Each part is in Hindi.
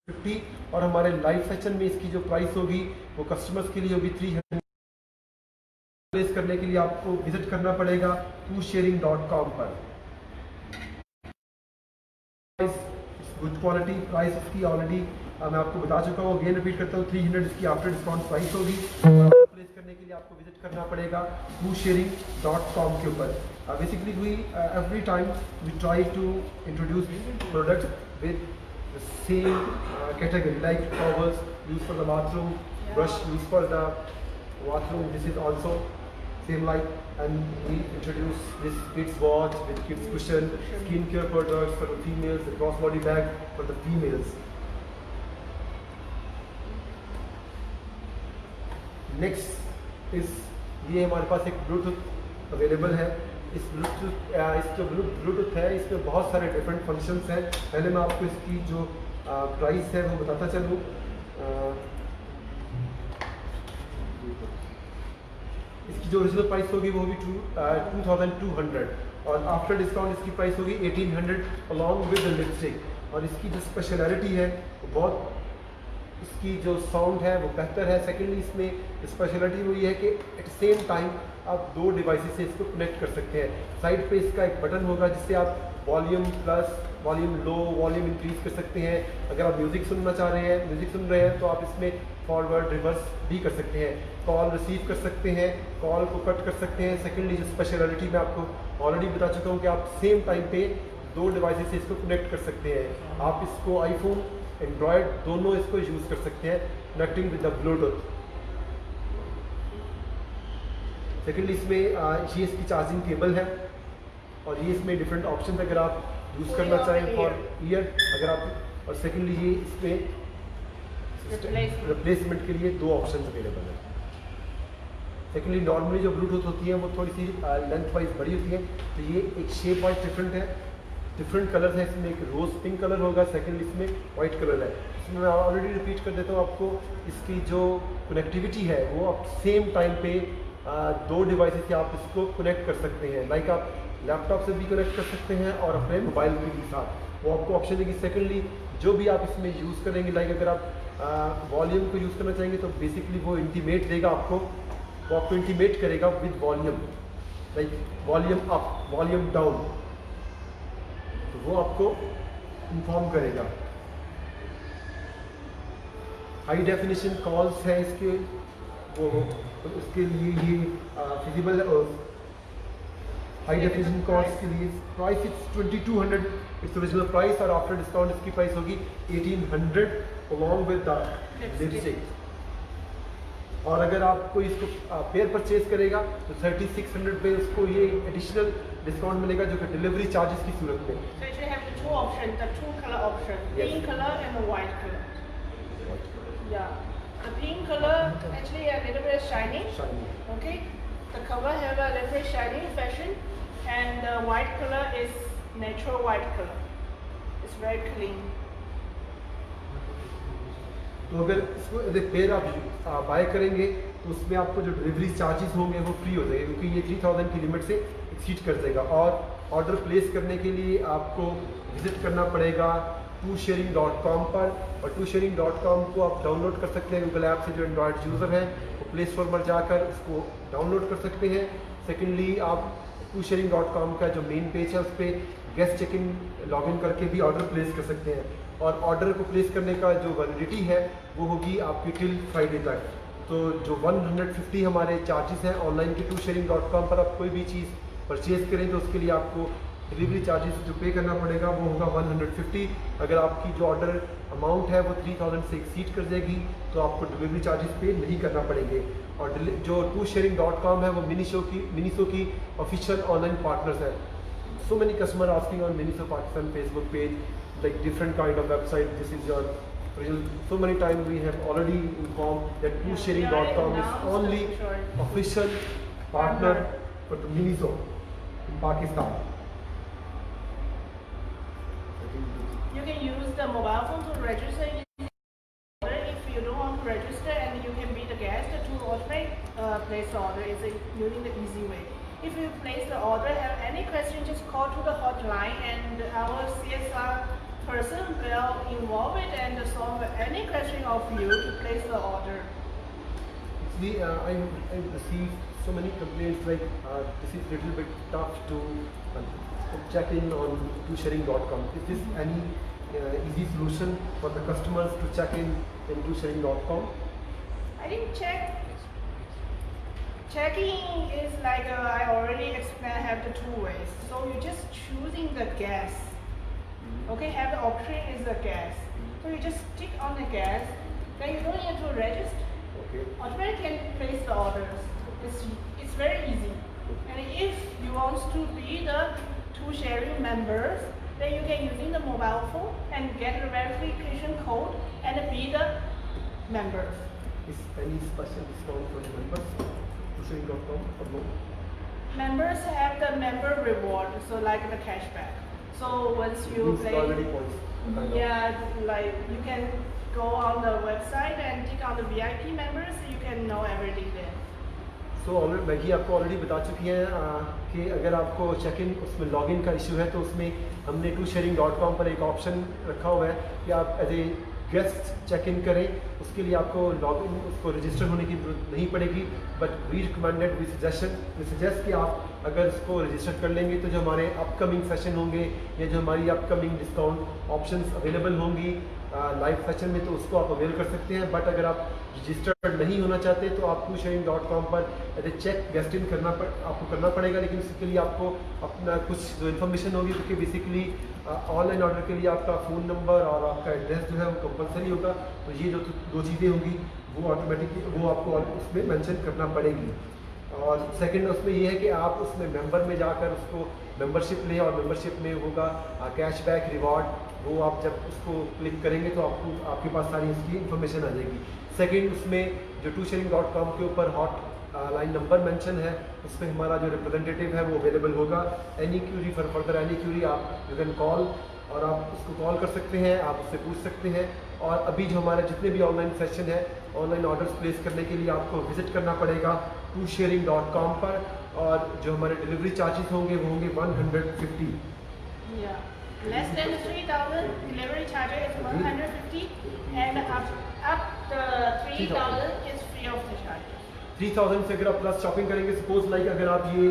50 और हमारे लाइव सेशन में इसकी जो प्राइस होगी वो कस्टमर्स के लिए होगी 300। प्लेस करने के लिए आपको विजिट करना पड़ेगा TwoSharing.com पर। गुड क्वालिटी प्राइस इसकी ऑलरेडी मैं आपको बता चुका हूँ, अगेन रिपीट करता हूँ, 300 इसकी आफ्टर डिस्काउंट प्राइस होगी। प्लेस करने के लिए आपको विजिट करना पड़ेगा TwoSharing.com के ऊपर। Basically we every time we try to introduce product with the same category, like towels used for the bathroom, brush used for the bathroom, this is also same like, and we introduce this kids watch with kids cushion, skincare products for the females, the crossbody bag for the females. Next is ये हमारे पास एक ब्लूटूथ अवेलेबल है। इस जो ब्लूटूथ है इसमें बहुत सारे डिफरेंट फंक्शंस हैं। पहले मैं आपको इसकी जो प्राइस है वो बताता चलूँ। इसकी जो ओरिजिनल प्राइस होगी वो होगी 2200 और आफ्टर डिस्काउंट इसकी प्राइस होगी 1800 अलॉन्ग विद द लिपस्टिक। और इसकी जो स्पेशलिटी है वो बहुत, इसकी जो साउंड है वो बेहतर है। सेकेंडली इसमें स्पेशलिटी वो ये है कि एट सेम टाइम आप दो डिवाइसेस से इसको कनेक्ट कर सकते हैं। साइड पे इसका एक बटन होगा जिससे आप volume plus, volume low, volume increase कर सकते हैं। अगर आप म्यूज़िक सुनना चाह रहे हैं, म्यूज़िक सुन रहे हैं तो आप इसमें फॉरवर्ड रिवर्स भी कर सकते हैं। कॉल रिसीव कर सकते हैं, कॉल को कट कर सकते हैं। सेकेंडली जो स्पेशलिटी मैं आपको ऑलरेडी बता चुका हूँ कि आप सेम टाइम पे दो डिवाइसेस से इसको कनेक्ट कर सकते हैं। आप इसको आईफोन, एंड्रॉयड दोनों इसको यूज़ कर सकते हैं connecting with the Bluetooth. Secondly इसमें ये इसकी चार्जिंग केबल है और ये इसमें डिफरेंट ऑप्शन अगर आप यूज़ करना चाहें फॉर ईयर अगर आप, और सेकेंडली ये इसमें रिप्लेसमेंट के लिए दो ऑप्शन अवेलेबल है। सेकेंडली नॉर्मली जो ब्लूटूथ होती है वो थोड़ी सी लेंथ वाइज बड़ी होती है, तो ये एक शेप वाइज डिफरेंट है। डिफरेंट कलर है इसमें, एक रोज़ पिंक कलर होगा, सेकेंड इसमें वाइट कलर है। इसमें मैं ऑलरेडी रिपीट कर देता हूँ आपको, इसकी जो कनेक्टिविटी है वो आप सेम टाइम पे दो डिवाइसेस से आप इसको कनेक्ट कर सकते हैं। लाइक आप लैपटॉप से भी कनेक्ट कर सकते हैं और अपने मोबाइल के भी साथ, वो आपको ऑप्शन देगी। सेकेंडली जो भी आप इसमें यूज़ करेंगे, लाइक अगर आप वॉल्यूम को यूज़ करना चाहेंगे तो बेसिकली वो इंटीमेट देगा आपको, वो आपको इंटीमेट करेगा with volume, like volume up, volume down, तो वो आपको इन्फॉर्म करेगा। हाई डेफिनेशन कॉल्स है इसके, वो तो उसके लिए ये फिजिबल हाई डेफिनेशन कॉल्स के लिए price it's 2200 its original price और आफ्टर डिस्काउंट इसकी प्राइस होगी 1800 अलॉन्ग विद द लिपस्टिक। और अगर आपको इसको पेयर परचेज करेगा तो 3600 पे उसको ये एडिशनल डिस्काउंट मिलेगा जो कि डिलीवरी चार्जेस की सूरत में। So you have the two options, the two color option, Yes. pink color and the white color. Yeah, the pink color actually a little bit shiny. Shiny. Okay, the cover have a little bit shiny fashion, and the white color is natural white color. It's very clean. तो अगर इसको पेयर आप बाय करेंगे तो उसमें आपको जो डिलीवरी चार्जेस होंगे वो फ्री हो जाएंगे, क्योंकि ये 3000 की लिमिट से एक्सीड कर जाएगा। और ऑर्डर प्लेस करने के लिए आपको विजिट करना पड़ेगा TwoSharing.com पर, और TwoSharing.com को आप डाउनलोड कर सकते हैं गूगल ऐप से। जो एंड्रॉयड यूज़र हैं वो प्ले स्टोर पर जाकर उसको डाउनलोड कर सकते हैं। सेकेंडली आप TwoSharing.com का जो मेन पेज है उस पर guest check in log in करके भी ऑर्डर प्लेस कर सकते हैं। और ऑर्डर को प्लेस करने का जो वैलिडिटी है वो होगी आपकी टिल फ्राइडे तक। तो जो 150 हमारे चार्जेस हैं ऑनलाइन के TwoSharing.com पर आप कोई भी चीज़ परचेज़ करें तो उसके लिए आपको डिलीवरी चार्जेस जो पे करना पड़ेगा वो होगा 150। अगर आपकी जो ऑर्डर अमाउंट है वो 3000 से एक्सीड कर जाएगी तो आपको डिलीवरी चार्जेस पे नहीं करना पड़ेंगे। और जो TwoSharing.com है वो मिनीसो की ऑफिशियल ऑनलाइन पार्टनर्स है। So many customers asking on Miniso Pakistan Facebook page, like different kind of website. This is your original. So many times we have already informed that TwoSharing.com is only official partner for the Miniso in Pakistan. You can use the mobile phone to register. If you don't want to register and you can be the guest to automate place the order is using the easy way. If you place the order, have any question, just call to the hotline and our CSR person will involve it and solve any question of you to place the order. Actually, I received so many complaints like this is little bit tough to check in on TwoSharing.com. Is this any easy solution for the customers to check in TwoSharing.com? I think checking is like I already explained. I have the two ways. So you just choosing the guest. Okay, have the option is the guest. So you just tick on the guest. Then you don't need to register. Okay. Automatically can place the orders. It's very easy. And if you want to be the TwoSharing members, then you can using the mobile phone and get the verification code and be the members. Is any special discount for the members? TwoSharing.com or no? Members have the member reward, so like the cashback. So once you Means play, already points. kind of. yeah, like you can go on the website and click on the VIP members, you can know everything there. So already Maggi आपको ऑलरेडी बता चुकी हैं कि अगर आपको चेक इन उसमें लॉगिन का इशू है तो उसमें हमने TwoSharing.com पर एक ऑप्शन रखा हुआ है कि आप as a guest check in करें। उसके लिए आपको लॉगिन उसको रजिस्टर होने की जरूरत नहीं पड़ेगी, but we recommended we suggest कि आप अगर इसको रजिस्टर कर लेंगे तो जो हमारे अपकमिंग सेशन होंगे या जो हमारी अपकमिंग डिस्काउंट ऑप्शंस अवेलेबल होंगी लाइव सेशन में, तो उसको आप अवेल कर सकते हैं। बट अगर आप रजिस्टर्ड नहीं होना चाहते तो आप TwoSharing.com पर as a check guest in आपको करना पड़ेगा, लेकिन उसके लिए आपको अपना कुछ जो इन्फॉर्मेशन होगी, क्योंकि बेसिकली ऑनलाइन ऑर्डर के लिए आपका फ़ोन नंबर और आपका एड्रेस जो है वो कंपलसरी होगा। तो ये जो दो चीज़ें होंगी वो ऑटोमेटिकली वो आपको उसमें मेंशन करना पड़ेगी। और सेकंड उसमें ये है कि आप उसमें मेंबर में जाकर उसको मेंबरशिप लें, और मेंबरशिप में होगा कैशबैक रिवॉर्ड, वो आप जब उसको क्लिक करेंगे तो आपके पास सारी इसकी इन्फॉर्मेशन आ जाएगी। सेकंड उसमें जो TwoSharing.com के ऊपर हॉट लाइन नंबर मेंशन है, उसमें हमारा जो रिप्रेजेंटेटिव है वो अवेलेबल होगा। Any Curie for further any Curie आप यू कैन कॉल, और आप उसको कॉल कर सकते हैं, आप उससे पूछ सकते हैं। और अभी जो हमारे जितने भी ऑनलाइन सेशन है, ऑनलाइन ऑर्डर्स प्लेस करने के लिए आपको विजिट करना पड़ेगा TwoSharing.com पर, और जो हमारे डिलीवरी चार्जेस होंगे वो होंगे 150। Yeah. Less than 3,000 delivery charges is 150, and up to 3,000 is free of the charges. 3,000 से अगर आप प्लस शॉपिंग करेंगे, सपोज लाइक अगर आप ये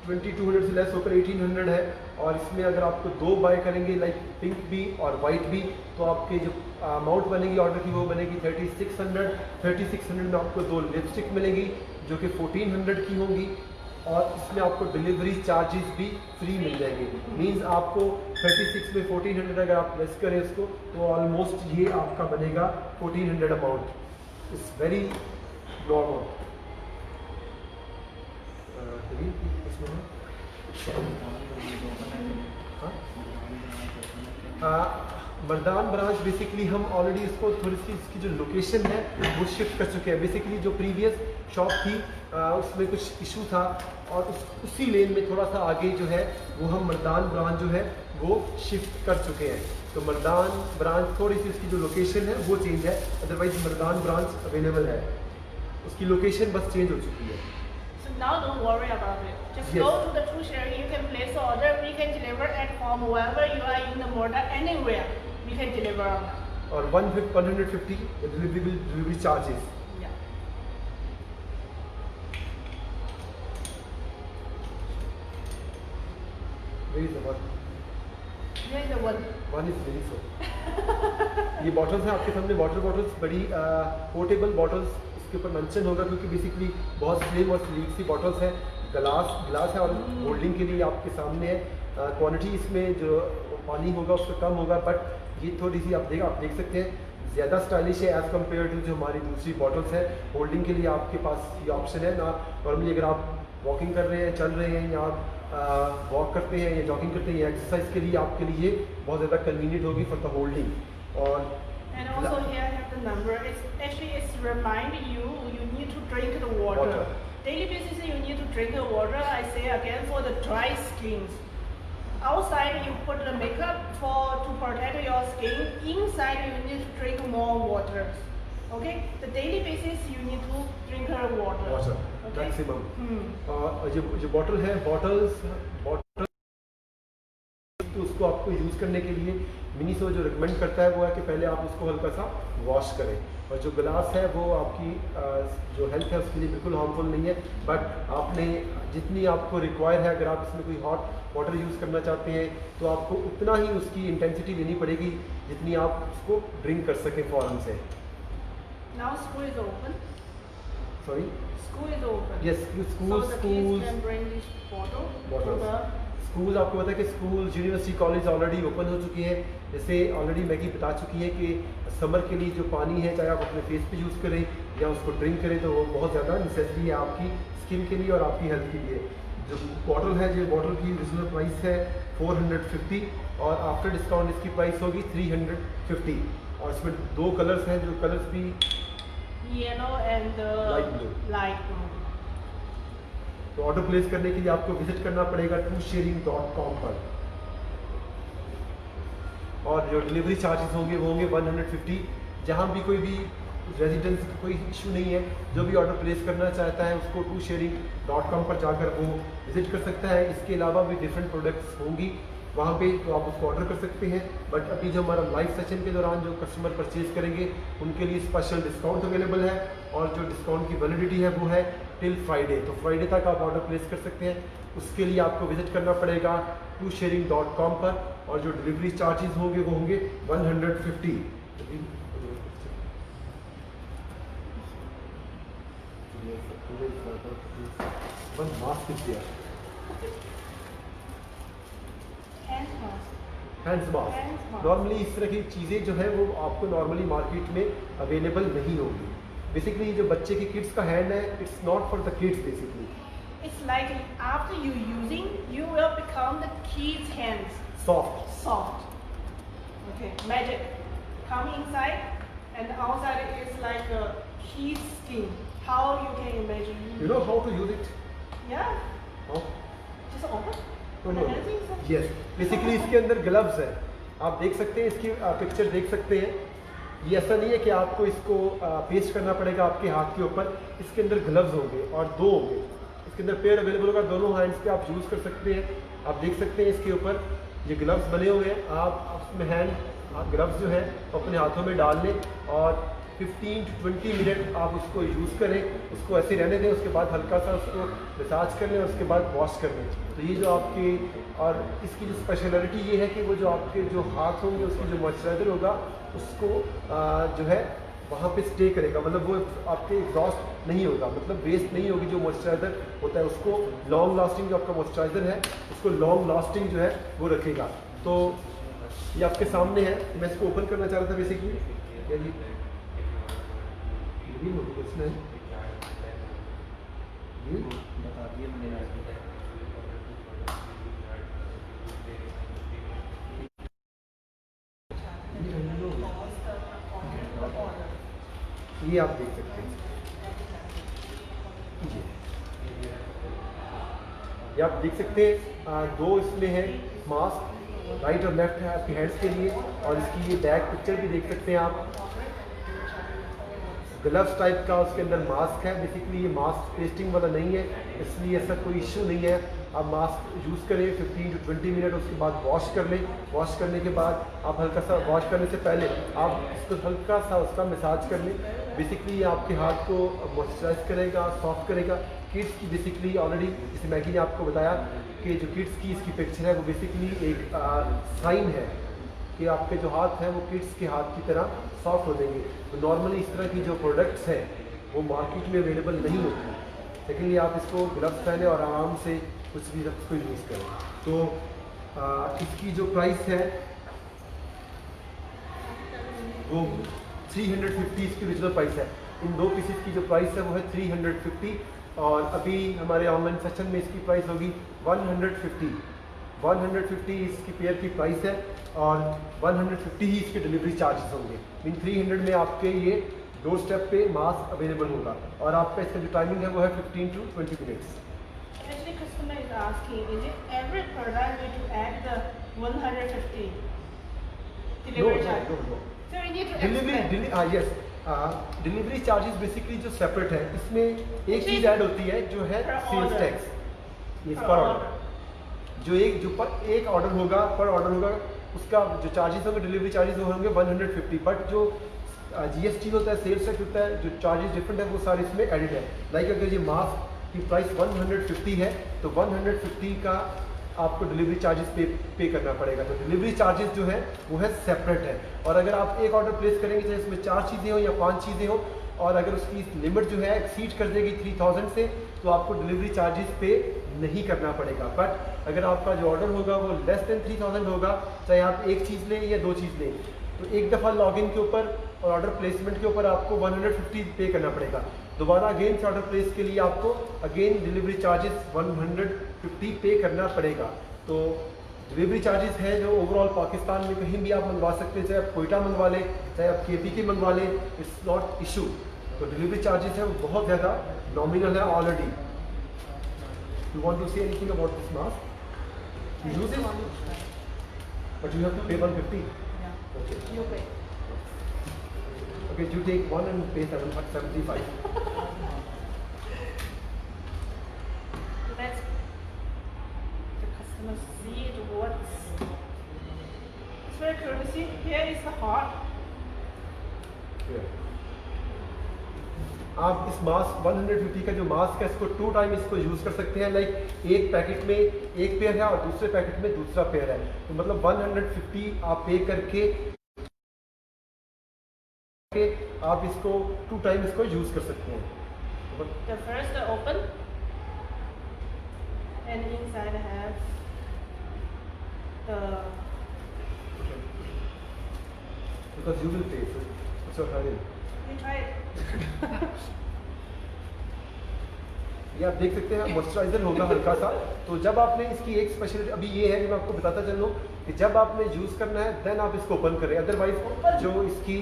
2200 से लेस होकर 1800 है, और इसमें अगर आपको दो बाय करेंगे लाइक पिंक भी और वाइट भी, तो आपके जो अमाउंट बनेगी ऑर्डर की वो बनेगी 3600। 3600 में आपको दो लिपस्टिक मिलेगी जो कि 1400 की होंगी, और इसमें आपको डिलीवरी चार्जेस भी फ्री मिल जाएंगे। मींस आपको 36 में 1400 अगर आप लेस करें इसको, तो ऑलमोस्ट ये आपका बनेगा 1400 amount. It's very normal. Mardan branch basically हम ऑलरेडी इसको थोड़ी सी इसकी जो लोकेशन है वो शिफ्ट कर चुके हैं। बेसिकली जो प्रीवियस शॉप थी उसमें कुछ इशू था, और उसी लेन में थोड़ा सा आगे जो है वो हम मर्दान ब्रांच जो है वो शिफ्ट कर चुके हैं। तो मर्दान ब्रांच थोड़ी सी उसकी जो लोकेशन है वो चेंज है, अदरवाइज मर्दान ब्रांच अवेलेबल है, उसकी लोकेशन बस चेंज हो चुकी है। So now don't worry about it. Just Yes. go to the TwoSharing. You can place the order. We can deliver at home wherever you are in the border, anywhere. We can deliver on that. और 150 डिलीवरी चार्जेस। Yeah. वेरी जबरदस्त। Here is the one. One is very so. ये बॉटल्स हैं आपके सामने, वाटर बॉटल्स, बड़ी पोर्टेबल बॉटल्स इसके ऊपर मेंशन होगा, क्योंकि बेसिकली बहुत स्लिम और स्लीक सी बॉटल्स हैं। ग्लास है और होल्डिंग के लिए आपके सामने है। क्वांटिटी इसमें जो पानी होगा उससे कम होगा, बट ये थोड़ी सी आप देख सकते हैं ज़्यादा स्टाइलिश है एज़ कम्पेयर टू जो हमारी दूसरी बॉटल्स हैं। होल्डिंग के लिए आपके पास ये ऑप्शन है ना। नॉर्मली अगर आप वॉकिंग कर रहे हैं, चल रहे हैं, या आप वॉक करते हैं या जॉगिंग करते हैं या एक्सरसाइज के लिए आपके लिए बहुत ज़्यादा कन्वीनियंट होगी फॉर द होल्डिंग। और And also here I have the number. It's reminding you need to drink the water. Daily basis you need to drink the water. I say again for the dry skins. Outside you put the makeup to protect your skin. Inside you need to drink more water. Okay? The daily basis you need to drink water. Water Okay? Maximum. जो बॉटल है, बॉटल्स तो उसको आपको यूज़ करने के लिए मिनीसो जो रिकमेंड करता है वो है कि पहले आप उसको हल्का सा वॉश करें। और जो गिलास है वो आपकी जो हेल्थ है उसके लिए बिल्कुल हार्मफुल नहीं है, बट आपने जितनी आपको रिक्वायर है, अगर आप इसमें कोई हॉट वाटर यूज़ करना चाहते हैं तो आपको उतना ही उसकी इंटेंसिटी लेनी पड़ेगी जितनी आप उसको ड्रिंक कर सकें फ़ौरन से। Now school is open. Sorry, School is open. Yes, So school the kids can bring this bottle to the school आपको पता है कि school, university, college already open हो चुकी है। जैसे ऑलरेडी मैगी बता चुकी है कि समर के लिए जो पानी है, चाहे आप अपने फेस पे यूज़ करें या उसको ड्रिंक करें, तो वो बहुत ज़्यादा नेसेसरी है आपकी स्किन के लिए और आपकी हेल्थ के लिए। जो बॉटल है, जो बॉटल की ओरिजिनल प्राइस है 450 और आफ्टर डिस्काउंट इसकी प्राइस होगी 350। और इसमें 2 कलर्स हैं, जो कलर्स भी yellow and the Light blue. light blue. तो ऑर्डर प्लेस करने के लिए आपको विजिट करना पड़ेगा TwoSharing.com पर। और जो डिलीवरी चार्जेस होंगे वो होंगे 150। जहाँ भी कोई भी रेजिडेंस कोई इशू नहीं है, जो भी ऑर्डर प्लेस करना चाहता है उसको TwoSharing.com पर जाकर वो विजिट कर सकता है। इसके अलावा भी डिफरेंट प्रोडक्ट्स होंगी वहाँ पे, तो आप उसको ऑर्डर कर सकते हैं। बट अभी जो हमारा लाइव सेशन के दौरान जो कस्टमर परचेज करेंगे उनके लिए स्पेशल डिस्काउंट अवेलेबल है, और जो डिस्काउंट की वैलिडिटी है वो है टिल फ्राइडे। तो फ्राइडे तक आप ऑर्डर प्लेस कर सकते हैं। उसके लिए आपको विजिट करना पड़ेगा TwoSharing.com पर, और जो डिलीवरी चार्जेस होंगे वो होंगे 150। Hand mask. Hands mask, Hands mask. Normally इस तरह की चीज़ें जो है वो आपको नॉर्मली मार्केट में अवेलेबल नहीं होगी। बेसिकली जो बच्चे की किड्स का हैंड है, it's not for the kids basically. It's like after you using, you will become the kid's hands soft, soft. Okay, magic. Come inside, and outside is like a kid's skin. How you can imagine? You know how to use it? Yeah, how? just open. No The hands inside. Yes, basically इसके अंदर ग्लव्स है, आप देख सकते हैं, इसकी पिक्चर देख सकते हैं। ये ऐसा नहीं है कि आपको इसको पेस्ट करना पड़ेगा आपके हाथ के ऊपर, इसके अंदर ग्लव्स होंगे और 2 होंगे। इसके अंदर पेयर अवेलेबल होगा, दोनों हैंड्स पे आप यूज़ कर सकते हैं। आप देख सकते हैं इसके ऊपर ये ग्लव्स बने हुए हैं। आप उसमें ग्लव्स जो है अपने हाथों में डाल लें और 15 to 20 मिनट आप उसको यूज़ करें, उसको ऐसे रहने दें। उसके बाद हल्का सा उसको मसाज कर लें, उसके बाद वॉश कर लें। तो ये जो आपके, और इसकी जो स्पेशलिटी ये है कि वो जो आपके जो हाथ होंगे उसकी जो मॉइस्चराइज़र होगा उसको जो है वहाँ पे स्टे करेगा, मतलब वो आपके एग्जॉस्ट नहीं होगा, मतलब वेस्ट नहीं होगी। जो मॉइस्चराइज़र होता है उसको लॉन्ग लास्टिंग, जो आपका मॉइस्चराइज़र है उसको लॉन्ग लास्टिंग जो है वो रखेगा। तो ये आपके सामने है, मैं इसको ओपन करना चाह रहा था बेसिकली। ये आप देख सकते हैं, ये आप देख सकते हैं 2 इसमें है मास्क, राइट और लेफ्ट है आपके हेड्स के लिए। और इसकी ये बैक पिक्चर भी देख सकते हैं आप, ग्लव्स टाइप का उसके अंदर मास्क है। बेसिकली ये मास्क पेस्टिंग वाला नहीं है, इसलिए ऐसा कोई इशू नहीं है। आप मास्क यूज़ करें 15 to 20 मिनट, उसके बाद वॉश कर लें। वॉश करने के बाद आप हल्का सा, वॉश करने से पहले आप इसको हल्का सा उसका मसाज कर लें। बेसिकली ये आपके हाथ को मॉइस्चराइज करेगा, सॉफ्ट करेगा। किड्स की बेसिकली ऑलरेडी जैसे मैगी ने आपको बताया कि जो किड्स की इसकी पिक्चर है वो बेसिकली एक साइन है कि आपके जो हाथ हैं वो किड्स के हाथ की तरह सॉफ्ट हो जाएंगे। तो नॉर्मली इस तरह की जो प्रोडक्ट्स हैं वो मार्केट में अवेलेबल नहीं होती, लेकिन ये आप इसको ग्लव्स पहने और आराम से कुछ भी रख को यूज़ करें। तो इसकी जो प्राइस है वो 350 इसकी ओरिजिनल प्राइस है। इन 2 पीसेस की जो प्राइस है वो है 350, और अभी हमारे ऑनलाइन सेक्शन में इसकी प्राइस होगी 150। 150 इसकी पेयर की प्राइस है, और 150 ही इसके डिलीवरी चार्जेस होंगे। मीन 300 में आपके ये डोर स्टेप पे मास्क अवेलेबल होगा, और आपका इसका जो टाइमिंग है वो है 15 to 20 minutes. Actually, customer is asking, is it every product need to add the 150 delivery charge? No. So we need to explain. Yes, delivery charges basically जो सेपरेट है, इसमें एक चीज़ ऐड होती है जो है Per सेल्स order. टैक्स। ये Per पर order. ऑर्डर, जो एक ऑर्डर होगा, पर ऑर्डर होगा, उसका जो चार्जेस होंगे, डिलीवरी चार्जेस होंगे 150, बट जो GST होता है, सेल्स टैक्स होता है, जो चार्जेस डिफरेंट है वो सारे इसमें एडिड है। लाइक अगर ये मास्क की प्राइस 150 है तो 150 का आपको डिलीवरी चार्जेस पे करना पड़ेगा। तो डिलीवरी चार्जेस जो है वो है सेपरेट है। और अगर आप एक ऑर्डर प्लेस करेंगे, चाहे इसमें 4 चीज़ें हो या 5 चीज़ें हो, और अगर उसकी लिमिट जो है एक्सीड कर देगी 3000 से, तो आपको डिलीवरी चार्जेस पे नहीं करना पड़ेगा। बट अगर आपका जो ऑर्डर होगा वो लेस देन 3000 होगा, चाहे आप एक चीज़ लें या 2 चीज़ लें, तो एक दफ़ा लॉगिन के ऊपर और ऑर्डर प्लेसमेंट के ऊपर आपको 150 पे करना पड़ेगा। दोबारा अगेन से ऑर्डर प्लेस के लिए आपको अगेन डिलीवरी चार्जेस 150 पे करना पड़ेगा। तो डिलीवरी चार्जेस है जो ओवरऑल पाकिस्तान में कहीं भी आप मंगवा सकते हैं, चाहे आप कोयटा मंगवा लें, चाहे आप KP के मंगवा लें, इट्स नॉट इशू। तो डिलीवरी चार्जेस है वो बहुत ज़्यादा नॉमिनल है already. You want to say anything about this mask? You use it? But you have to pay 150. Yeah. Okay. You pay. Okay, you take one and pay 75. Let's the customer see it works. It's very courtesy. Here is the heart. आप इस मास्क 150 का जो मास्क है इसको 2 टाइम इसको यूज़ कर सकते हैं। लाइक एक पैकेट में एक पेयर है और दूसरे पैकेट में दूसरा पेयर है, तो मतलब 150 आप पे करके आप इसको 2 टाइम इसको यूज़ कर सकते हैं। The first open and inside has the Because you will pay, so it's your hurry. you try it. ये आप देख सकते हैं मॉइस्चराइजर होगा हल्का सा। तो जब आपने इसकी एक स्पेशलिटी अभी ये है कि मैं आपको बताता चलूँ कि जब आपने यूज़ करना है देन आप इसको ओपन करें, अदरवाइज जो इसकी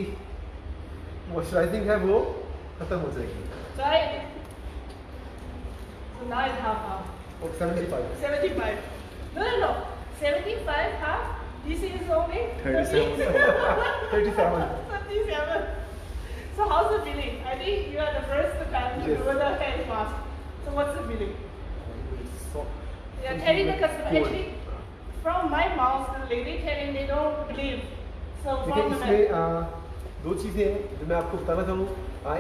मॉइस्चराइजिंग है वो खत्म हो जाएगी। Try it. So now it's half. और 75 75. No. 75 half. This is only 37. 37 37. So how's the billing? I think you are the first time to Yes. do the hand mask. So what's the billing? So- They are telling the customer actually from my mouth, the lady telling they don't believe. So देखिए from the इसमें 2 चीज़ें हैं जो मैं आपको बताना चाहूँ।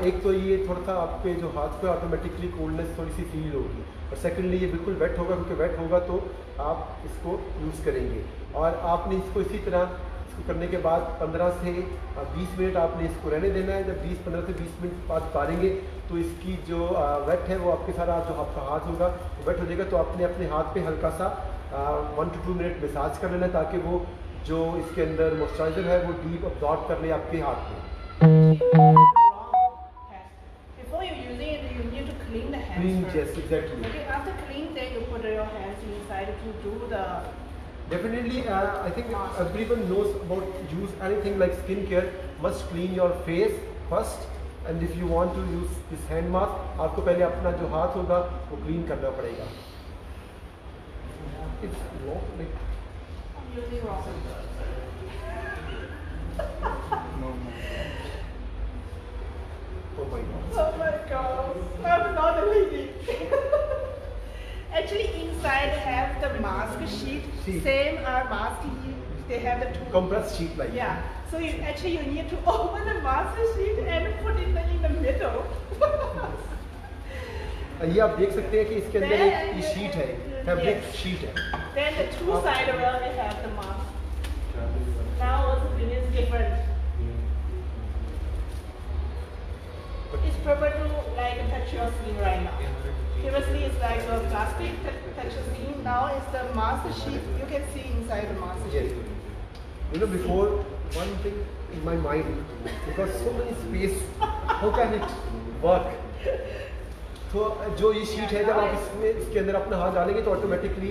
एक तो ये थोड़ा सा आपके जो हाथ पे ऑटोमेटिकली कोल्डनेस थोड़ी सी फील होगी, और सेकेंडली ये बिल्कुल वेट होगा, क्योंकि वेट होगा तो आप इसको यूज़ करेंगे। और आपने इसको इसी तरह इसको करने के बाद 15 से 20 मिनट आपने इसको रहने देना है। जब 15 से 20 मिनट बाद उतारेंगे तो इसकी जो वेट है वो आपके सारा जो आपका हाथ होगा वो वेट हो जाएगा। तो आपने अपने हाथ पे हल्का सा 1 to 2 मिनट मसाज कर लेना है, ताकि वो जो इसके अंदर मॉइस्चराइजर है वो डीप अब्जॉर्ब कर ले आपके हाथ में। wrong hand. Before you using it, you need to clean the hands Clean, first. yes, exactly. Okay, after clean, then you put your hands inside to do the. Definitely, I think everyone knows about use anything like skincare, must clean your face first, and if you want to use this hand mask, आपको पहले अपना जो हाथ होगा वो clean करना पड़ेगा। It's not like I'm using wrong. No. oh my god. Oh my god, I'm not a lady. Actually, inside have the mask sheet. Sheet. Same mask. They have the two. Compressed sheet like Yeah. So you need to open the mask sheet and put it in the middle. ये आप देख सकते हैं कि इसके अंदर Then एक you- शीट है, फैब्रिक yes. शीट है। Then the two side around they have the mask. Now also it is different. It's proper to like touch your skin right now. Previously it's like a plastic touch your skin. Now it's the mask sheet. You can see inside the mask Yes. sheet. You know, before one thing in my mind, because so many space, how can it work? तो जो ये शीट है, जब आप इसमें इसके अंदर अपना हाथ डालेंगे तो ऑटोमेटिकली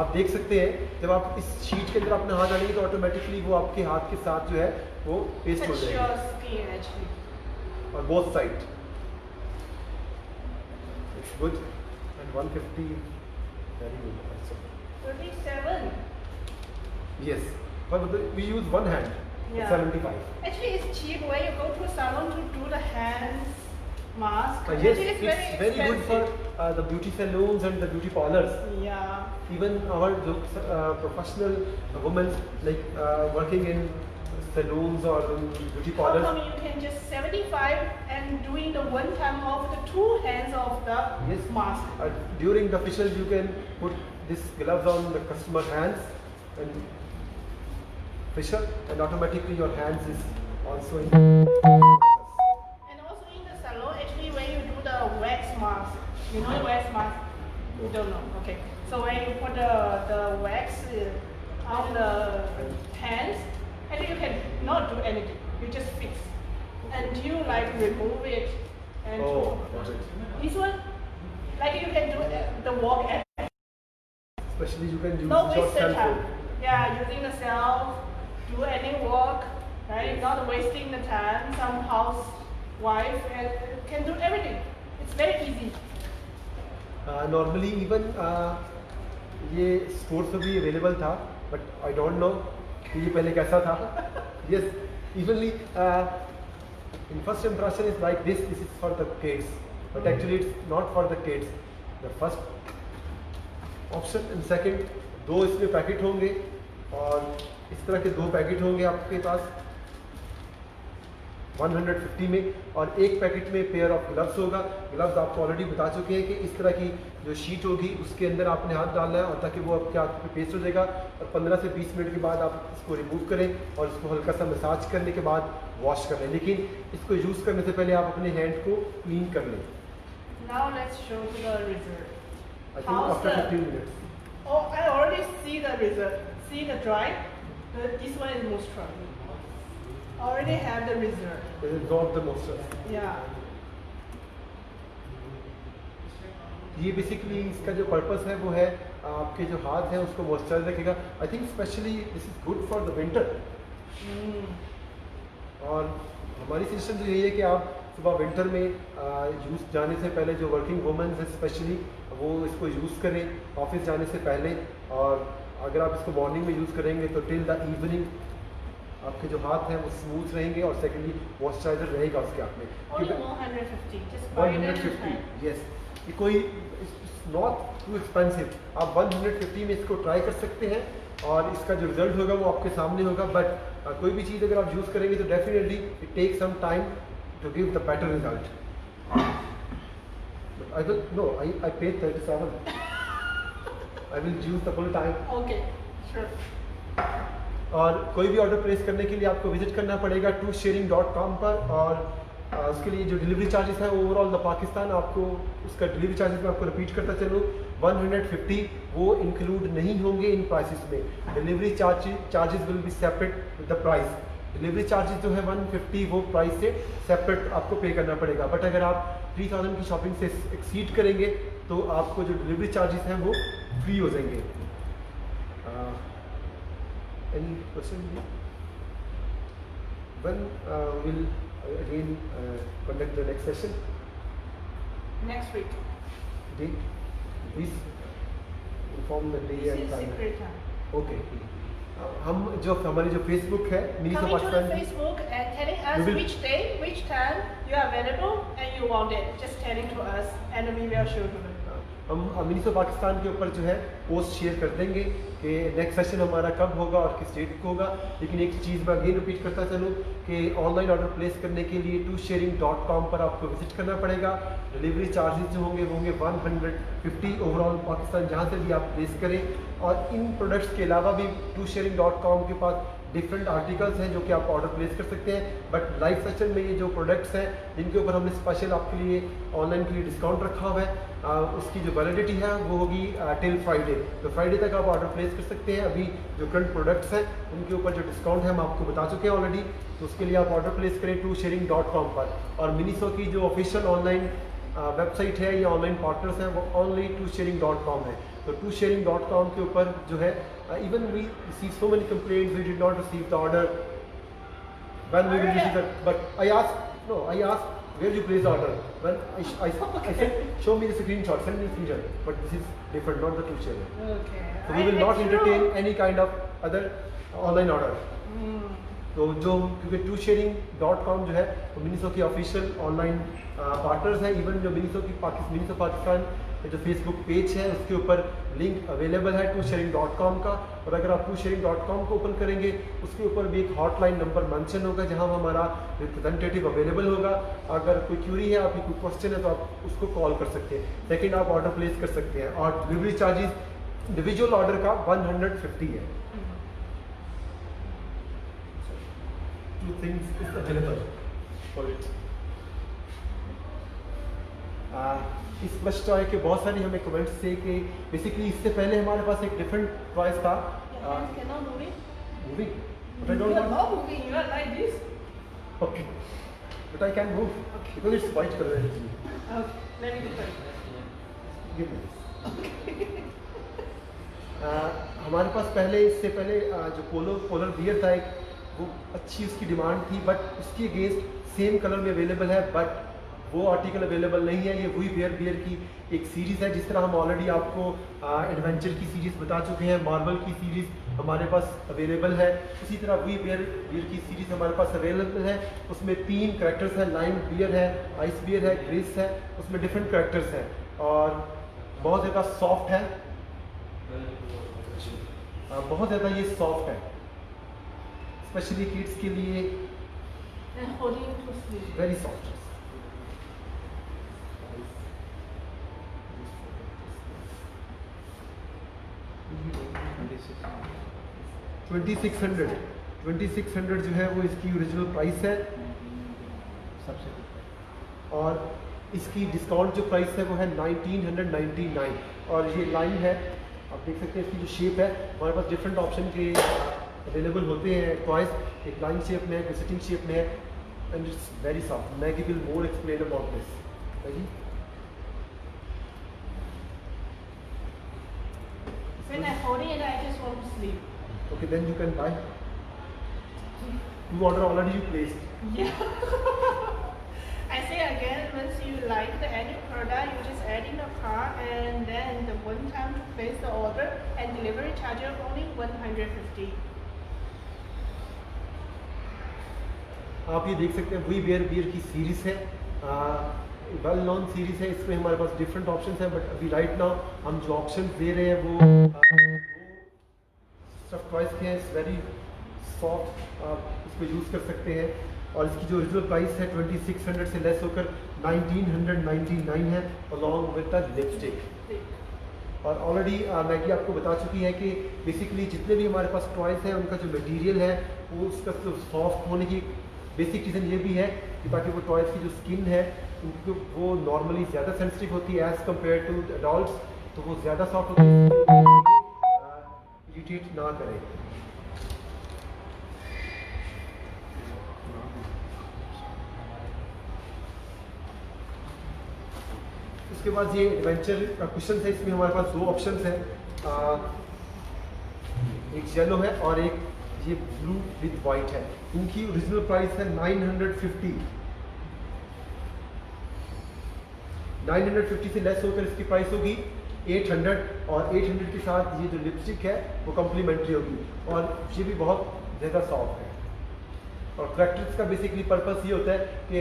आप देख सकते हैं, जब आप इस शीट के अंदर अपना हाथ डालेंगे तो ऑटोमेटिकली वो आपके हाथ के साथ जो है वो पेस्ट हो Touch your जाएगी, skin actually. और both side. It's good and 150 very good also. 37. Yes, but we use one hand. Yeah. 75. Actually, it's cheap when you go to a salon to do the hands mask. Yes, Actually, it's very good for the beauty salons and the beauty parlors. Yeah. Even our professional women like working in salons or in beauty How parlors. come you can just 75 and doing the one time of the two hands of the Yes. mask? During the facial, you can put this gloves on the customer hands and facial, and automatically your hands is also in. And also in the salon, actually when you do the wax mask, you know wax mask? You don't know, okay. So when you put the wax on the hands, and you can not do anything, you just fix. And you like remove it. And Oh, got it. this one, like you can do the walk at Especially you can use no your waste the cell time. phone. Yeah, using the cell, do any work, right? Not wasting the time. Some housewife and can do everything. It's very easy. Normally even ये स्टोर पे भी अवेलेबल था, बट आई डोंट नो कि ये पहले कैसा था. Yes, evenly in first impression is like this is for the kids, but actually it's not for the kids. The first option and second, दो इसमें पैकेट होंगे और इस तरह के दो पैकेट होंगे आपके पास 150 में, और एक पैकेट में पेयर ऑफ ग्लव्स होगा. ग्लव्स आपको ऑलरेडी बता चुके हैं कि इस तरह की जो शीट होगी उसके अंदर आपने हाथ डालना है, और ताकि वो आपके हाथ पे पेस्ट हो जाएगा, और 15 से 20 मिनट के बाद आप इसको रिमूव करें और इसको हल्का सा मसाज करने के बाद वॉश कर लें. लेकिन इसको यूज़ करने से पहले आप अपने हैंड को क्लीन कर लें. Now let's show to the result. I think How's after the- 15 minutes. Oh, I already see the result. See the dry? This one is more strong. Already have the result. Absorb the moisture. Yeah. ये बेसिकली इसका जो पर्पस है वो है आपके जो हाथ हैं उसको मॉइस्चराइज रखेगा. I think specially this is good for the winter. और हमारी सजेशन तो यही है कि आप सुबह विंटर में यूज़ जाने से पहले जो वर्किंग वुमेन है स्पेशली वो इसको यूज़ करें ऑफिस जाने से पहले. और अगर आप इसको मॉर्निंग में यूज़ करेंगे तो टिल द इवनिंग आपके जो हाथ हैं वो स्मूथ रहेंगे, और सेकेंडली मॉइस्चराइजर रहेगा उसके हाथ में. Only 150. Just buy it and 150, try. Yes. ये कोई नॉट टू एक्सपेंसिव. आप 150 में इसको ट्राई कर सकते हैं और इसका जो रिजल्ट होगा वो आपके सामने होगा. बट कोई भी चीज़ अगर आप यूज़ करेंगे तो definitely it take some time to give the better result. I will no I pay 37. I will use the full time. Okay, sure. और कोई भी ऑर्डर प्लेस करने के लिए आपको विजिट करना पड़ेगा TwoSharing.com पर. और उसके लिए जो डिलीवरी चार्जेस हैं ओवरऑल द पाकिस्तान, आपको उसका डिलीवरी चार्जेस मैं आपको रिपीट करता चलूँ 150 वो इंक्लूड नहीं होंगे इन प्राइसेस में. Delivery charges will be separate with the price. Delivery charges जो है 150 वो प्राइस से सेपरेट आपको पे करना पड़ेगा. बट अगर आप 3000 की शॉपिंग से एक्सीड करेंगे तो आपको जो डिलीवरी चार्जेस हैं वो फ्री हो जाएंगे. Any question? When we'll again conduct the next session? Next week. Date? Please inform the day This and is time. secret time. Okay. हम जो हमारी जो फेसबुक है mini Coming to the Pakistan की, Facebook and telling us We will- which day, which time you are available and you want it. Just telling to us and we will show to them. हम मिनी पाकिस्तान के ऊपर जो है पोस्ट शेयर कर देंगे कि नेक्स्ट सेशन हमारा कब होगा और किस डेट को होगा. लेकिन एक चीज़ मैं अगेन रिपीट करता चलूँ कि ऑनलाइन ऑर्डर प्लेस करने के लिए TwoSharing.com पर आपको विजिट करना पड़ेगा. डिलीवरी चार्जेस जो होंगे 150 ओवरऑल पाकिस्तान जहाँ से भी आप प्लेस करें. और इन प्रोडक्ट्स के अलावा भी TwoSharing.com के पास डिफरेंट आर्टिकल्स हैं जो कि आप ऑर्डर प्लेस कर सकते हैं. बट लाइव सेशन में ये जो प्रोडक्ट्स हैं जिनके ऊपर हमने स्पेशल आपके लिए ऑनलाइन के लिए डिस्काउंट रखा हुआ है, उसकी जो वैलिडिटी है वो होगी टिल फ्राइडे. तो फ्राइडे तक आप ऑर्डर प्लेस कर सकते हैं. अभी जो करंट प्रोडक्ट्स हैं उनके ऊपर जो डिस्काउंट है हम आपको बता चुके हैं ऑलरेडी. तो उसके लिए आप ऑर्डर प्लेस करें TwoSharing.com पर. और मिनीसो की जो ऑफिशियल ऑनलाइन वेबसाइट है या ऑनलाइन पार्टनर्स हैं वो ओनली TwoSharing.com है. तो TwoSharing.com के ऊपर जो है even we receive so many complaints, we did not receive the order. When we will receive that, but I asked where you place the order. When I said show me the screenshot, send me the screenshot. But this is different, not the TwoSharing. Okay. So we will not entertain any kind of other online order. तो जो क्योंकि TwoSharing.com जो है वो मिनीसो की ऑफिशियल ऑनलाइन पार्टनर्स हैं. इवन जो मिनीसो पाकिस्तान ये जो फेसबुक पेज है उसके ऊपर लिंक अवेलेबल है TwoSharing.com का। और अगर आप TwoSharing.com को ओपन करेंगे उसके ऊपर भी एक हॉटलाइन नंबर मेंशन होगा जहां हमारा रिप्रेजेंटेटिव अवेलेबल होगा। अगर कोई क्यूरी है, आपकी कोई क्वेश्चन है तो आप उसको कॉल कर सकते हैं। सेकेंड, आप ऑर्डर प्लेस कर सकते हैं। और डिलीवरी चार्जेस इंडिविजुअल ऑर्डर का 150 है। Two things is available for it. इस फर्स्ट टॉय के बहुत सारी हमें कमेंट्स थे कि बेसिकली इससे पहले हमारे पास एक डिफरेंट टॉयज था। Your hands cannot move it. Moving but I You don't are want. not moving. You are like this. Okay but I can move because it's white colour है। Okay. Let me do it. Give me. हमारे पास पहले इससे पहले जो पोलर बियर था एक, वो अच्छी उसकी डिमांड थी, बट उसके अगेंस्ट सेम कलर में अवेलेबल है, बट वो आर्टिकल अवेलेबल नहीं है। ये वही बियर की एक सीरीज़ है। जिस तरह हम ऑलरेडी आपको एडवेंचर की सीरीज़ बता चुके हैं, मार्वल की सीरीज़ हमारे पास अवेलेबल है, उसी तरह वही बियर की सीरीज़ हमारे पास अवेलेबल है। उसमें 3 कैरेक्टर्स हैं, लाइम बियर है, आइस बियर है, ग्रेस है। उसमें डिफरेंट कैरेक्टर्स हैं और बहुत ज़्यादा सॉफ्ट है, बहुत ज़्यादा ये सॉफ्ट है, स्पेशली किड्स के लिए And holding to sleep. Very soft. $2600 जो है वो इसकी ओरिजिनल प्राइस है। सबसे और इसकी डिस्काउंट जो प्राइस है वो है 1999। और ये लाइन है, आप देख सकते हैं इसकी जो शेप है, हमारे पास डिफरेंट ऑप्शन के अवेलेबल होते हैं टॉयज। एक लाइन शेप में है, विजिटिंग शेप में है, and it's very soft. Maggie will more explain about this. When I'm holding it, I just want to sleep. Okay then you can buy. You order already you placed. Yeah. I say again, once you like any product, you just add in a cart and then the one time to place the order and delivery charge of only 150. आप ये देख सकते हैं वही बियर की सीरीज़ है, वेल नोन सीरीज़ है। इसमें हमारे पास डिफरेंट ऑप्शंस हैं, बट अभी राइट नाउ हम जो ऑप्शन दे रहे हैं वो स्टफ टॉयज के हैं। इट्स वेरी सॉफ्ट, आप इसको यूज़ कर सकते हैं। और इसकी जो ओरिजिनल प्राइस है 2600 से लेस होकर 1999 है, अलॉन्ग विद द लिपस्टिक। और ऑलरेडी मैगी आपको बता चुकी है कि बेसिकली जितने भी हमारे पास टॉयज हैं उनका जो मटेरियल है वो उसका जो सॉफ्ट होने की बेसिक रीज़न ये भी है कि ताकि वो टॉयज की जो स्किन है उनको वो नॉर्मली ज़्यादा सेंसिटिव होती है एज़ कम्पेयर टू एडल्ट्स, तो वो ज़्यादा सॉफ्ट होती है, इरिटेट ना करें। उसके बाद ये एडवेंचर का क्वेश्चन है, इसमें हमारे पास 2 ऑप्शंस हैं, एक येलो है और एक ये ब्लू विद वाइट है। इनकी ओरिजिनल प्राइस है 950 से लेस होकर इसकी प्राइस होगी 800, और 800 के साथ ये जो लिपस्टिक है वो कम्प्लीमेंट्री होगी। और ये भी बहुत ज़्यादा सॉफ्ट है। और कैरेक्टर्स का बेसिकली पर्पस ये होता है कि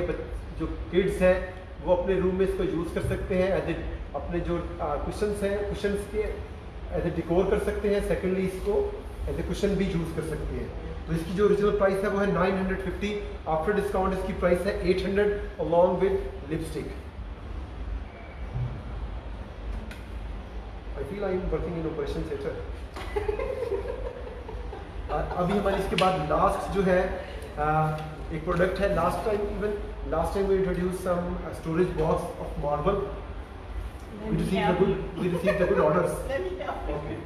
जो किड्स हैं वो अपने रूम में इसको यूज़ कर सकते हैं एज ए, अपने जो कुशन्स हैं कुशन्स के एज ए डिकोर कर सकते हैं। सेकेंडली इसको एज ए कुशन भी यूज़ कर सकते हैं। तो इसकी जो ओरिजिनल प्राइस है वो है 950, आफ्टर डिस्काउंट इसकी प्राइस है 800 along with lipstick. I feel I am working in operation theatre. अभी हमारी इसके बाद लास्ट जो है एक प्रोडक्ट है। Last time we introduced some storage box of Marvel. We received the good orders. Let me help you. Okay.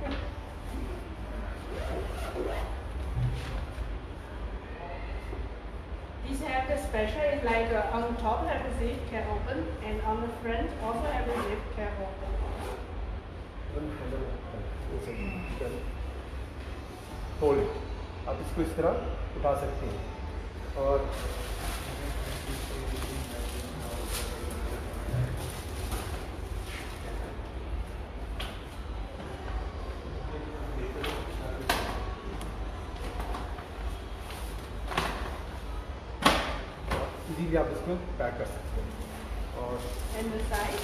These have the special, it's like on the top have a zip can open and on the front also have a zip can open. Hold it. आप इसको इस तरह उठा सकते हैं और इजीली आप इसको पैक कर सकते हैं। और And the size?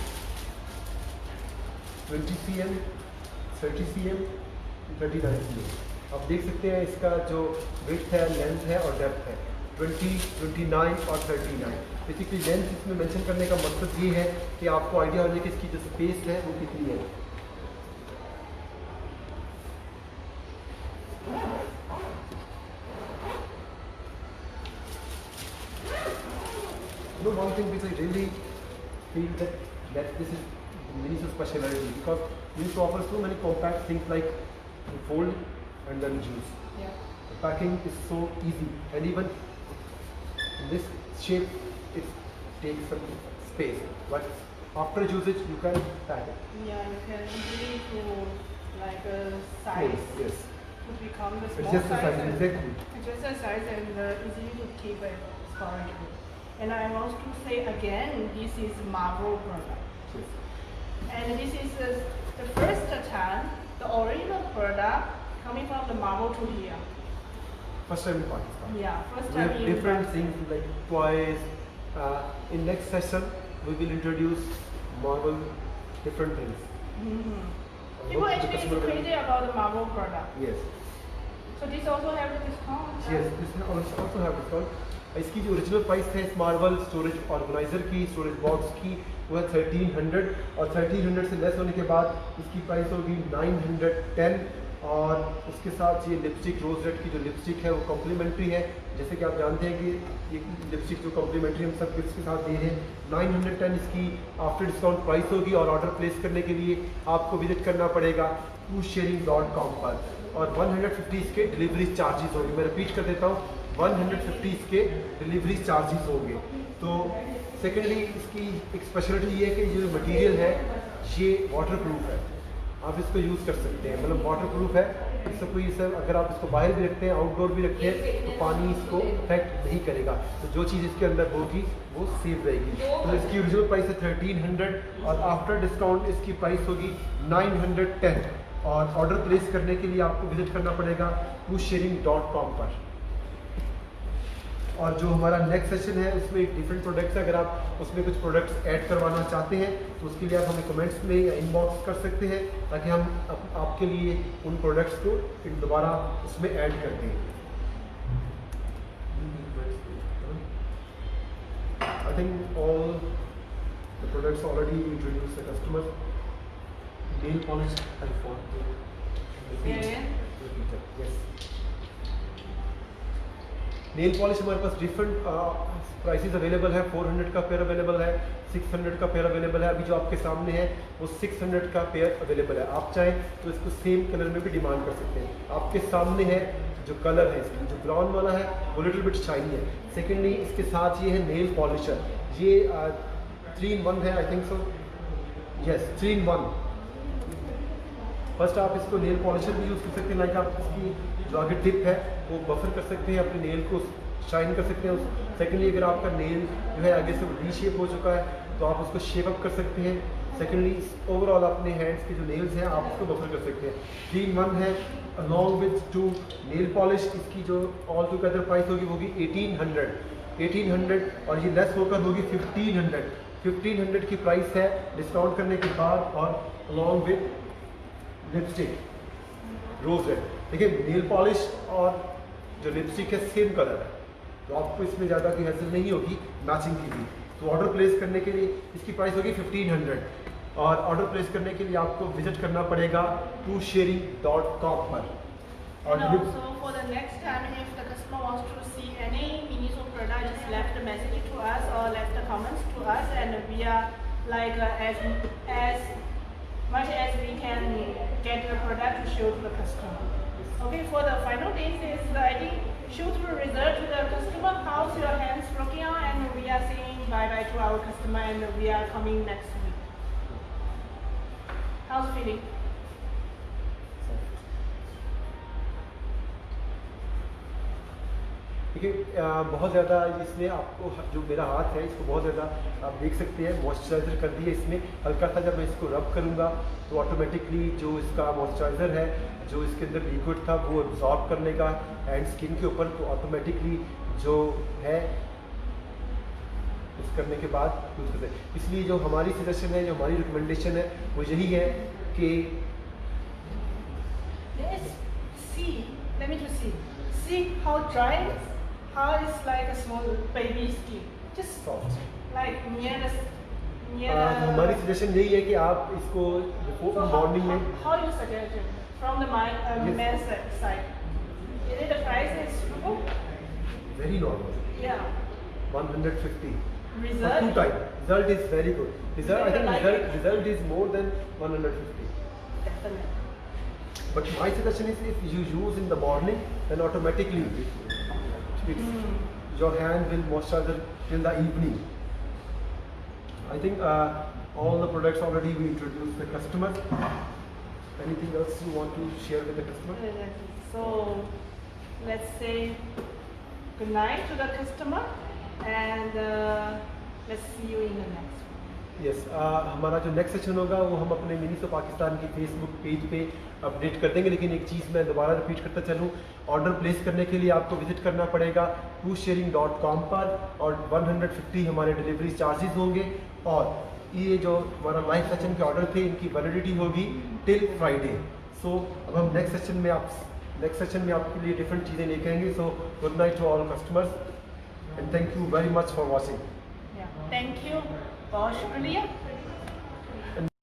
20 cm, 30 cm, 39 cm। आप देख सकते हैं इसका जो विड्थ है, लेंथ है और डेप्थ है 20, 29 और 39। बेसिकली लेंथ इसमें मेंशन करने का मकसद ये है कि आपको आइडिया हो जाए कि इसकी जो स्पेस है वो कितनी है। No, one thing which I really feel that this is Miniso speciality because Miniso offers so many compact things like you fold and then use. Yeah. The packing is so easy and even in this shape it takes some space, but after usage you can pack it. Yeah, you can easily to like a size Yes. to become the small Adjust the size and exactly. adjust the size and easily to keep it storage. And I want to say again, this is Marvel product. Yes. And this is the first time the original product coming from the Marvel to here. First time in Pakistan. Yeah, first We time have in different Pakistan. things like toys. In next session, we will introduce Marvel different things. Mhm. I People hope the actually customer is will- crazy about the Marvel product. Yes. So this also have a discount. Yes, this also have discount. इसकी जो ओरिजिनल प्राइस है इस मार्वल स्टोरेज ऑर्गेनाइजर की, स्टोरेज बॉक्स की, वो है 1300 और 1300 से लेस होने के बाद इसकी प्राइस होगी 910। और उसके साथ ये लिपस्टिक रोज रेड की जो लिपस्टिक है वो कॉम्प्लीमेंट्री है। जैसे कि आप जानते हैं कि ये लिपस्टिक जो कॉम्प्लीमेंट्री हम सब गिफ्ट्स के साथ दे रहे हैं। 910 इसकी आफ्टर डिस्काउंट प्राइस होगी और ऑर्डर प्लेस करने के लिए आपको विजिट करना पड़ेगा foodSharing.com पर और 150 इसके डिलीवरी चार्जेस होंगे। मैं रिपीट कर देता हूँ, 150 इसके डिलीवरी चार्जेस होंगे। तो सेकेंडली इसकी एक स्पेशलिटी ये है कि ये जो मटेरियल है ये वाटर प्रूफ है, आप इसको यूज़ कर सकते हैं, मतलब वाटर प्रूफ है। इससे कोई सर अगर आप इसको बाहर भी रखते हैं, आउटडोर भी रखते हैं तो पानी इसको इफेक्ट नहीं करेगा। तो जो चीज़ इसके अंदर होगी वो सेफ रहेगी। तो इसकी ओरिजिनल प्राइस है 1300 और आफ्टर डिस्काउंट इसकी प्राइस होगी 910। और ऑर्डर प्लेस करने के लिए आपको विजिट करना पड़ेगा foodSharing.com पर। और जो हमारा नेक्स्ट सेशन है उसमें डिफरेंट प्रोडक्ट्स है, अगर आप उसमें कुछ प्रोडक्ट्स ऐड करवाना चाहते हैं तो उसके लिए आप हमें कमेंट्स में या इनबॉक्स कर सकते हैं ताकि हम आपके लिए उन प्रोडक्ट्स को फिर दोबारा उसमें ऐड कर दें। I think all the products already introduce the customer. Nail polish yes, nail polish हमारे पास डिफरेंट प्राइसेस अवेलेबल है। 400 का पेयर अवेलेबल है, 600 का पेयर अवेलेबल है। अभी जो आपके सामने है वो 600 का पेयर अवेलेबल है। आप चाहें तो इसको सेम कलर में भी डिमांड कर सकते हैं। आपके सामने है जो कलर है इसकी, जो ब्राउन वाला है वो लिटिल बिट शाइनी है। सेकेंडली इसके साथ ये है नेल पॉलिशर, ये 3 in 1 है, I think so, yes 3 in 1। First आप इसको नेल पॉलिशर भी यूज़ कर सकते हैं, लाइक आप इसकी जो आगे टिप है वो बफर कर सकते हैं, अपने नेल को शाइन कर सकते हैं। सेकेंडली अगर आपका नेल जो है आगे से वी शेप हो चुका है तो आप उसको शेप अप कर सकते हैं। सेकेंडली ओवरऑल अपने हैंड्स के जो नेल्स हैं आप उसको बफर कर सकते हैं। 3 in 1 है अलॉन्ग विथ 2 नेल पॉलिश। इसकी जो ऑल टुगेदर प्राइस होगी वो होगी 1800 और ये लेस होकर होगी 1500 की प्राइस है डिस्काउंट करने के बाद और along with lipstick rose red. देखिए नेल पॉलिश और जो लिपस्टिक है सेम कलर है तो आपको इसमें ज़्यादा की हैसल नहीं होगी मैचिंग की भी। तो ऑर्डर प्लेस करने के लिए इसकी प्राइस होगी 1500 और ऑर्डर प्लेस करने के लिए आपको विजिट करना पड़ेगा foodSharing.com पर। And also for the next time, if the customer wants to see any Miniso product, just left a message to us or left a comments to us, and we are like as much as we can get the product to show to the customer. Okay, for the final days is I think shoot the result to the customer. How's your hands working out? And we are saying bye bye to our customer, and we are coming next week. How's feeling? देखिए बहुत ज़्यादा इसमें आपको जो मेरा हाथ है इसको बहुत ज़्यादा आप देख सकते हैं मॉइस्चराइज़र कर दिया इसमें। हल्का सा जब मैं इसको रब करूँगा तो ऑटोमेटिकली जो इसका मॉइस्चराइज़र है जो इसके अंदर लिक्विड था वो एब्जॉर्ब कर लेगा हैंड स्किन के ऊपर, तो ऑटोमेटिकली जो है यूज़ करने के बाद यूज़ करते हैं। इसलिए जो हमारी सजेशन है, जो हमारी रिकमेंडेशन है वो यही है कि Yes. See, let me just see. See how dry it is? How it's like a small baby skin. Just soft like near the हमारी सजेशन यही है कि आप इसको So मॉर्निंग में how you suggest it from the Yes. men's side? Is it the price is suitable? Very normal Yeah. 150 Result? Two time result is very good result I think Like it? Result is more than 150 Definitely. but my suggestion is if you use in the morning then automatically it's, your hand will moisturize till the evening. I think all the products already we introduced the customers. Anything else you want to share with the customer? So let's say good night to the customer and let's see you in the next one. Yes हमारा जो नेक्स्ट सेशन होगा वो हम अपने मिनी सो पाकिस्तान की फेसबुक पेज पे अपडेट कर देंगे। लेकिन एक चीज़ मैं दोबारा रिपीट करता चलूँ, ऑर्डर प्लेस करने के लिए आपको विजिट करना पड़ेगा pushsharing.com पर और 150 हमारे डिलीवरी चार्जेस होंगे। और ये जो हमारा लाइव सेशन के ऑर्डर थे इनकी वैलिडिटी होगी टिल फ्राइडे। सो अब हम नेक्स्ट सेशन में आपके लिए डिफरेंट चीज़ें लेके आएंगे। So good night to all customers and thank you very much for watching. Yeah. Thank you. बहुत शुक्रिया।